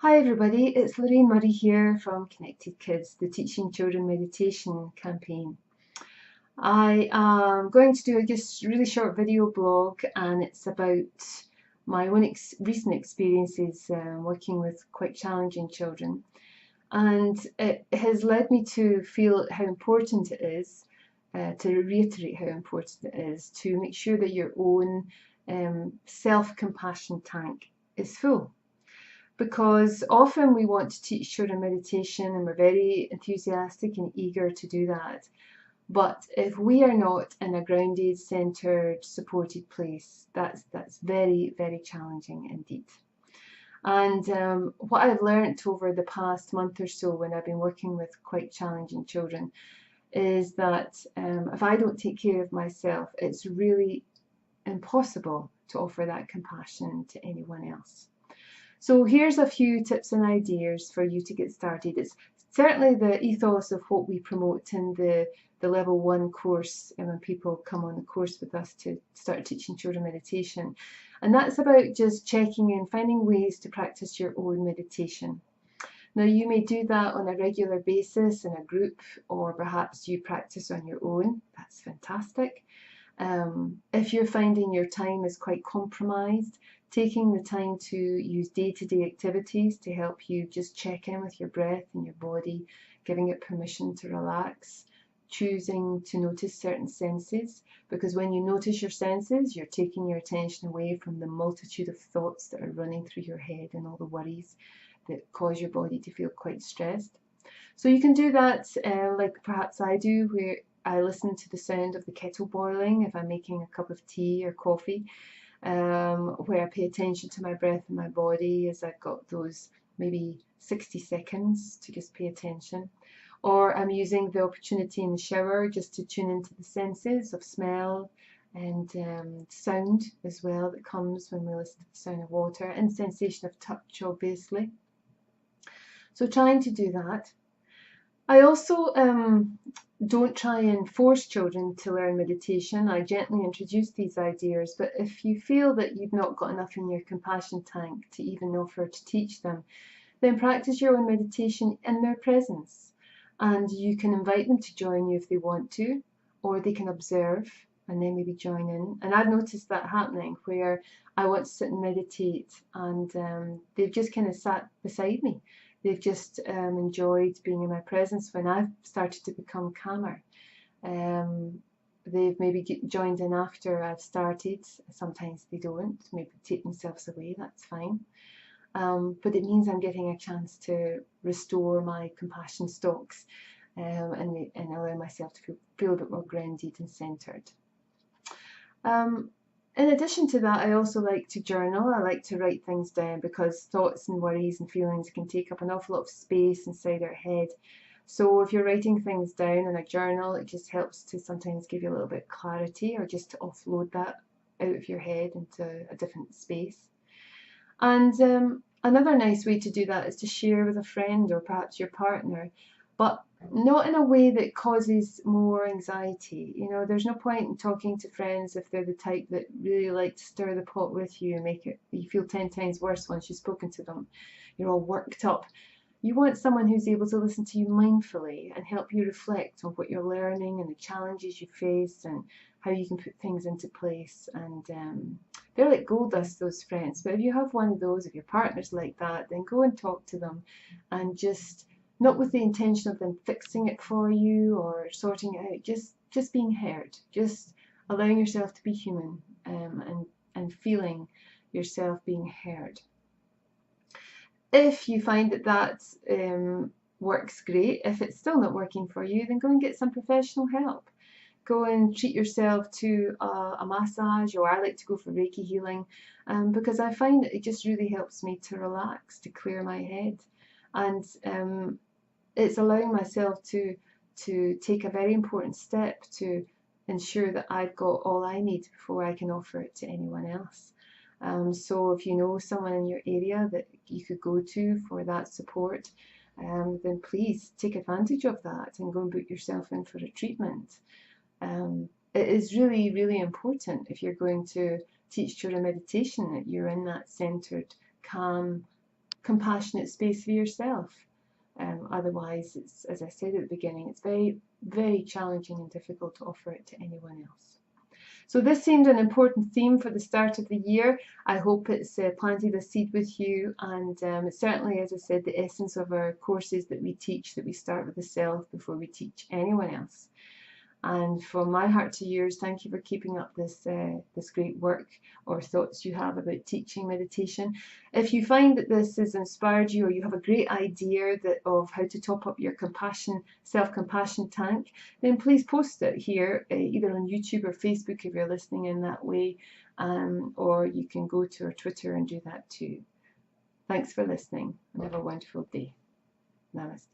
Hi everybody, it's Lorraine Murray here from Connected Kids, the Teaching Children Meditation campaign. I am going to do a just really short video blog, and it's about my own recent experiences working with quite challenging children. And it has led me to feel how important it is, to reiterate how important it is to make sure that your own self-compassion tank is full. Because often we want to teach children meditation and we're very enthusiastic and eager to do that. But if we are not in a grounded, centered, supported place, that's very, very challenging indeed. And what I've learnt over the past month or so when I've been working with quite challenging children is that if I don't take care of myself, it's really impossible to offer that compassion to anyone else. So here's a few tips and ideas for you to get started. It's certainly the ethos of what we promote in the level 1 course, and when people come on the course with us to start teaching children meditation. And that's about just checking in, finding ways to practice your own meditation. Now you may do that on a regular basis in a group, or perhaps you practice on your own. That's fantastic. If you're finding your time is quite compromised, taking the time to use day-to-day activities to help you just check in with your breath and your body, giving it permission to relax, choosing to notice certain senses, because when you notice your senses, you're taking your attention away from the multitude of thoughts that are running through your head and all the worries that cause your body to feel quite stressed. So you can do that like perhaps I do, where I listen to the sound of the kettle boiling if I'm making a cup of tea or coffee, where I pay attention to my breath and my body as I've got those maybe 60 seconds to just pay attention. Or I'm using the opportunity in the shower just to tune into the senses of smell and sound as well that comes when we listen to the sound of water, and sensation of touch obviously. So trying to do that. I also don't try and force children to learn meditation. I gently introduce these ideas, but if you feel that you've not got enough in your compassion tank to even offer to teach them, then practice your own meditation in their presence. And you can invite them to join you if they want to, or they can observe and then maybe join in. And I've noticed that happening where I want to sit and meditate, and they've just kind of sat beside me. They've just enjoyed being in my presence when I've started to become calmer. They've maybe joined in after I've started. Sometimes they don't, maybe take themselves away, that's fine. But it means I'm getting a chance to restore my compassion stocks and allow myself to feel a bit more grounded and centered. In addition to that, I also like to journal. I like to write things down because thoughts and worries and feelings can take up an awful lot of space inside our head. So if you're writing things down in a journal, it just helps to sometimes give you a little bit of clarity, or just to offload that out of your head into a different space. And another nice way to do that is to share with a friend or perhaps your partner, but not in a way that causes more anxiety. You know, there's no point in talking to friends if they're the type that really like to stir the pot with you and make it you feel 10 times worse once you've spoken to them. You're all worked up. You want someone who's able to listen to you mindfully and help you reflect on what you're learning and the challenges you face and how you can put things into place. And they're like gold dust, those friends. But if you have one of those, if your partner's like that, then go and talk to them, and just not with the intention of them fixing it for you or sorting it out, just being heard, just allowing yourself to be human, and feeling yourself being heard. If you find that works, great. If it's still not working for you, then go and get some professional help. Go and treat yourself to a massage, or I like to go for Reiki healing, because I find that it just really helps me to relax, to clear my head, and it's allowing myself to take a very important step to ensure that I've got all I need before I can offer it to anyone else. So if you know someone in your area that you could go to for that support, then please take advantage of that and go and book yourself in for a treatment. It is really, really important if you're going to teach children meditation that you're in that centered, calm, compassionate space for yourself. Otherwise, it's, as I said at the beginning, it's very, very challenging and difficult to offer it to anyone else. So this seemed an important theme for the start of the year. I hope it's planted a seed with you, and it's certainly, as I said, the essence of our courses that we teach, that we start with the self before we teach anyone else. And from my heart to yours, thank you for keeping up this great work, or thoughts you have about teaching meditation. If you find that this has inspired you, or you have a great idea of how to top up your self-compassion tank, then please post it here, either on YouTube or Facebook if you're listening in that way, or you can go to our Twitter and do that too. Thanks for listening, and have a wonderful day. Namaste.